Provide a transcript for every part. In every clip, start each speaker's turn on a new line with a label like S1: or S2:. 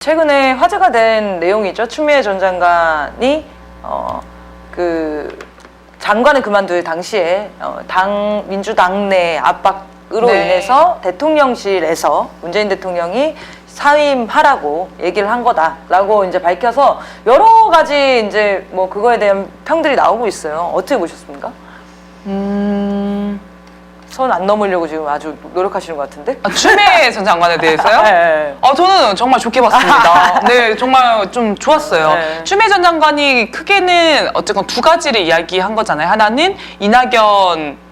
S1: 최근에 화제가 된 내용이죠. 추미애 전 장관이 그 장관을 그만둘 당시에 민주당 내 압박으로 인해서 대통령실에서 문재인 대통령이 사임하라고 얘기를 한 거다라고 이제 밝혀서 여러 가지 이제 뭐 그거에 대한 평들이 나오고 있어요. 어떻게 보셨습니까? 선 안 넘으려고 지금 아주 노력하시는 것 같은데?
S2: 추미애 전 장관에 대해서요?
S1: 네.
S2: 저는 정말 좋게 봤습니다. 네, 정말 좀 좋았어요.
S1: 네.
S2: 추미애 전 장관이 크게는 어쨌건 두 가지를 이야기한 거잖아요. 하나는 이낙연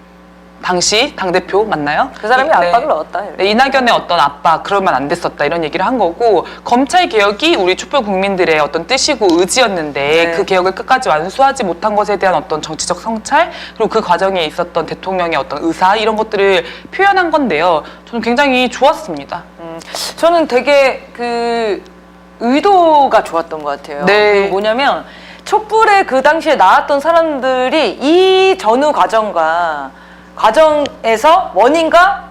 S2: 당시 당대표 맞나요?
S1: 그 사람이 압박을 넣었다.
S2: 네, 이낙연의 어떤 압박, 그러면 안 됐었다 이런 얘기를 한 거고, 검찰 개혁이 우리 촛불 국민들의 어떤 뜻이고 의지였는데 그 개혁을 끝까지 완수하지 못한 것에 대한 어떤 정치적 성찰, 그리고 그 과정에 있었던 대통령의 어떤 의사 이런 것들을 표현한 건데요. 저는 굉장히 좋았습니다.
S1: 저는 되게 그 의도가 좋았던 것 같아요.
S2: 네.
S1: 그리고 뭐냐면 촛불에 그 당시에 나왔던 사람들이 이 전후 과정에서 원인과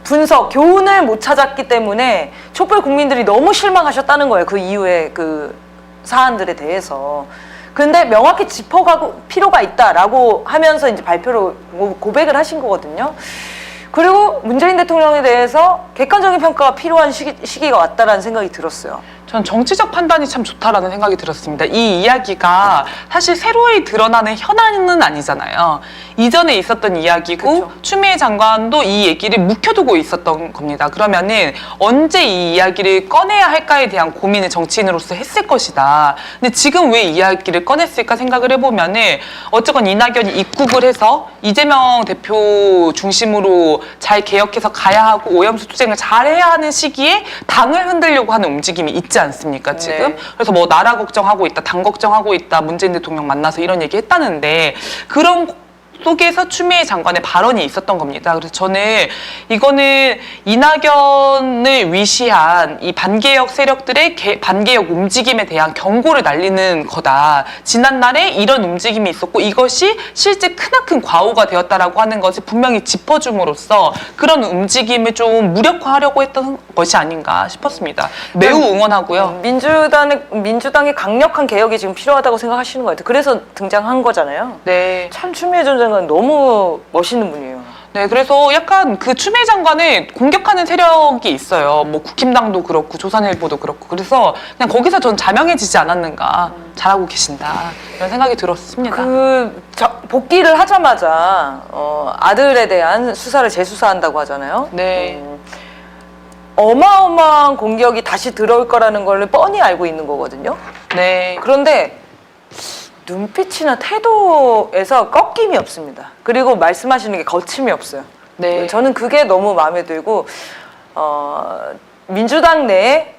S1: 분석, 교훈을 못 찾았기 때문에 촛불 국민들이 너무 실망하셨다는 거예요. 그 이후에 그 사안들에 대해서. 근데 명확히 짚어가고 필요가 있다라고 하면서 이제 발표로 고백을 하신 거거든요. 그리고 문재인 대통령에 대해서 객관적인 평가가 필요한 시기가 왔다라는 생각이 들었어요.
S2: 전 정치적 판단이 참 좋다라는 생각이 들었습니다. 이 이야기가 사실 새로이 드러나는 현안은 아니잖아요. 이전에 있었던 이야기고
S1: 그쵸.
S2: 추미애 장관도 이 얘기를 묵혀두고 있었던 겁니다. 그러면은 언제 이 이야기를 꺼내야 할까에 대한 고민을 정치인으로서 했을 것이다. 근데 지금 왜 이 이야기를 꺼냈을까 생각을 해보면은 어쨌건 이낙연이 입국을 해서 이재명 대표 중심으로 잘 개혁해서 가야 하고 오염수 투쟁을 잘해야 하는 시기에 당을 흔들려고 하는 움직임이 있지 않습니까, 지금?
S1: 네.
S2: 그래서 뭐 나라 걱정하고 있다, 당 걱정하고 있다, 문재인 대통령 만나서 이런 얘기 했다는데 그런 속에서 추미애 장관의 발언이 있었던 겁니다. 그래서 저는 이거는 이낙연을 위시한 이 반개혁 세력들의 반개혁 움직임에 대한 경고를 날리는 거다. 지난날에 이런 움직임이 있었고 이것이 실제 크나큰 과오가 되었다라고 하는 것을 분명히 짚어줌으로써 그런 움직임을 좀 무력화하려고 했던 것이 아닌가 싶었습니다. 매우 응원하고요.
S1: 민주당의 강력한 개혁이 지금 필요하다고 생각하시는 것 같아요. 그래서 등장한 거잖아요.
S2: 네.
S1: 참 추미애 전 장관 너무 멋있는 분이에요.
S2: 네, 그래서 약간 그 추미애 장관을 공격하는 세력이 있어요. 뭐 국힘당도 그렇고 조선일보도 그렇고. 그래서 그냥 거기서 전 자명해지지 않았는가. 잘하고 계신다. 이런 생각이 들었습니다.
S1: 복귀를 하자마자 아들에 대한 수사를 재수사한다고 하잖아요.
S2: 네.
S1: 어마어마한 공격이 다시 들어올 거라는 걸 뻔히 알고 있는 거거든요.
S2: 네.
S1: 그런데 눈빛이나 태도에서 꺾임이 없습니다. 그리고 말씀하시는 게 거침이 없어요.
S2: 네.
S1: 저는 그게 너무 마음에 들고 민주당 내에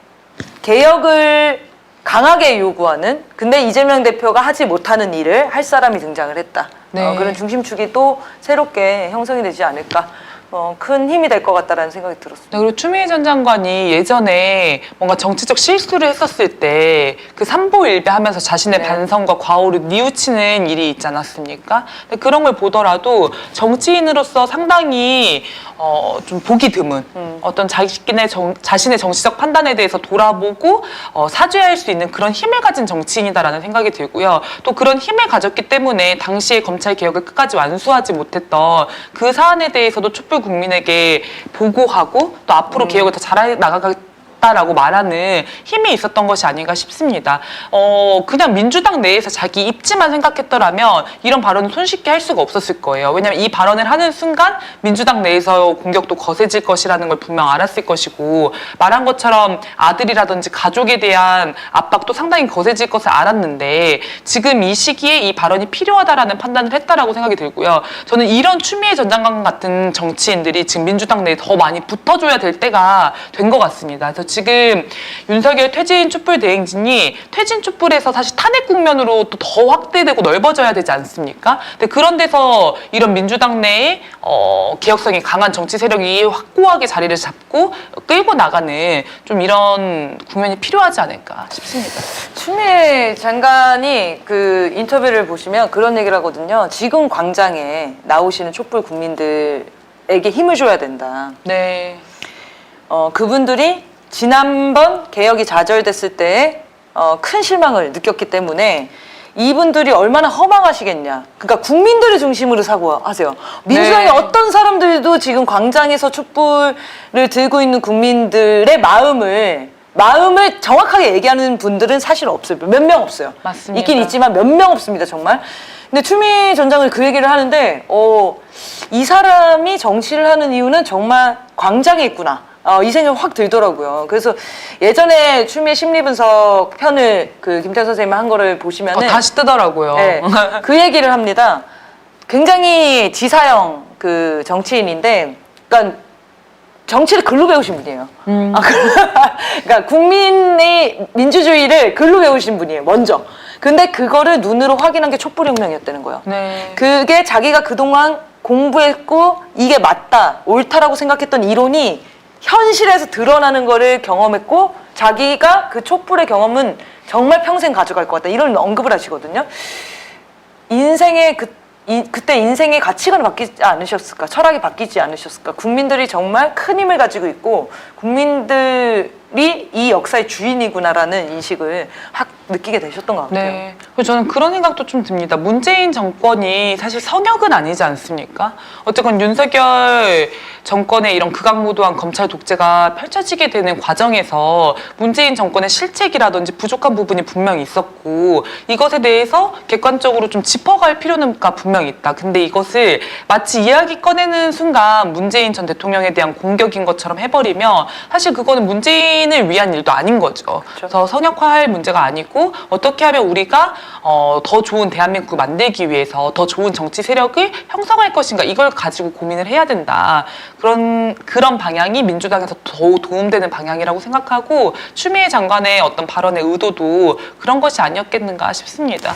S1: 개혁을 강하게 요구하는, 근데 이재명 대표가 하지 못하는 일을 할 사람이 등장을 했다.
S2: 네.
S1: 그런 중심축이 또 새롭게 형성이 되지 않을까. 큰 힘이 될 것 같다라는 생각이 들었습니다.
S2: 네, 그리고 추미애 전 장관이 예전에 뭔가 정치적 실수를 했었을 때 그 삼보일배 하면서 자신의 반성과 과오를 뉘우치는 일이 있지 않았습니까? 근데 그런 걸 보더라도 정치인으로서 상당히 좀 보기 드문 어떤 자신의 정치적 판단에 대해서 돌아보고 사죄할 수 있는 그런 힘을 가진 정치인이다라는 생각이 들고요. 또 그런 힘을 가졌기 때문에 당시에 검찰 개혁을 끝까지 완수하지 못했던 그 사안에 대해서도 촛불 국민에게 보고하고 또 앞으로 개혁을 더 잘 나가겠다라고 말하는 힘이 있었던 것이 아닌가 싶습니다. 그냥 민주당 내에서 자기 입지만 생각했더라면 이런 발언을 손쉽게 할 수가 없었을 거예요. 왜냐하면 이 발언을 하는 순간 민주당 내에서 공격도 거세질 것이라는 걸 분명 알았을 것이고, 말한 것처럼 아들이라든지 가족에 대한 압박도 상당히 거세질 것을 알았는데 지금 이 시기에 이 발언이 필요하다라는 판단을 했다라고 생각이 들고요. 저는 이런 추미애 전 장관 같은 정치인들이 지금 민주당 내에 더 많이 붙어줘야 될 때가 된 것 같습니다. 그래서 지금 윤석열 퇴진 촛불 대행진이 퇴진 촛불에서 사실 탄핵 국면으로 또 더 확대되고 넓어져야 되지 않습니까? 근데 그런 데서 이런 민주당 내에 개혁성이 강한 정치 세력이 확고하게 자리를 잡고 끌고 나가는 좀 이런 국면이 필요하지 않을까 싶습니다.
S1: 추미애 장관이 그 인터뷰를 보시면 그런 얘기를 하거든요. 지금 광장에 나오시는 촛불 국민들에게 힘을 줘야 된다.
S2: 네.
S1: 그분들이 지난번 개혁이 좌절됐을 때 큰 실망을 느꼈기 때문에 이분들이 얼마나 허망하시겠냐. 그러니까 국민들을 중심으로 사고하세요. 민주당의
S2: 네.
S1: 어떤 사람들도 지금 광장에서 촛불을 들고 있는 국민들의 마음을 정확하게 얘기하는 분들은 사실 없어요. 몇 명 없어요.
S2: 맞습니다.
S1: 있긴 있지만 몇 명 없습니다, 정말. 근데 추미애 전 장관이 그 얘기를 하는데, 이 사람이 정치를 하는 이유는 정말 광장에 있구나. 이 생각이 확 들더라고요. 그래서 예전에 추미애 심리분석 편을 그 김태현 선생님이 한 거를 보시면은
S2: 다시 뜨더라고요.
S1: 네, 그 얘기를 합니다. 굉장히 지사형 그 정치인인데, 그러니까 정치를 글로 배우신 분이에요. 그러니까 국민의 민주주의를 글로 배우신 분이에요, 먼저. 근데 그거를 눈으로 확인한 게 촛불혁명이었다는 거예요.
S2: 네.
S1: 그게 자기가 그동안 공부했고 이게 맞다, 옳다라고 생각했던 이론이 현실에서 드러나는 거를 경험했고 자기가 그 촛불의 경험은 정말 평생 가져갈 것 같다. 이런 언급을 하시거든요. 인생의 그때 인생의 가치관이 바뀌지 않으셨을까? 철학이 바뀌지 않으셨을까? 국민들이 정말 큰 힘을 가지고 있고 국민들이 이 역사의 주인이구나라는 인식을 확 느끼게 되셨던 것 같아요.
S2: 네. 그리고 저는 그런 생각도 좀 듭니다. 문재인 정권이 사실 성역은 아니지 않습니까? 어쨌건 윤석열 정권의 이런 극악무도한 검찰 독재가 펼쳐지게 되는 과정에서 문재인 정권의 실책이라든지 부족한 부분이 분명히 있었고 이것에 대해서 객관적으로 좀 짚어갈 필요는 분명히 있다. 근데 이것을 마치 이야기 꺼내는 순간 문재인 전 대통령에 대한 공격인 것처럼 해버리면 사실 그거는 문재인을 위한 일도 아닌 거죠. 그래서 성역화할 문제가 아니고 어떻게 하면 우리가 더 좋은 대한민국을 만들기 위해서 더 좋은 정치 세력을 형성할 것인가 이걸 가지고 고민을 해야 된다. 그런 방향이 민주당에서 더 도움되는 방향이라고 생각하고 추미애 장관의 어떤 발언의 의도도 그런 것이 아니었겠는가 싶습니다.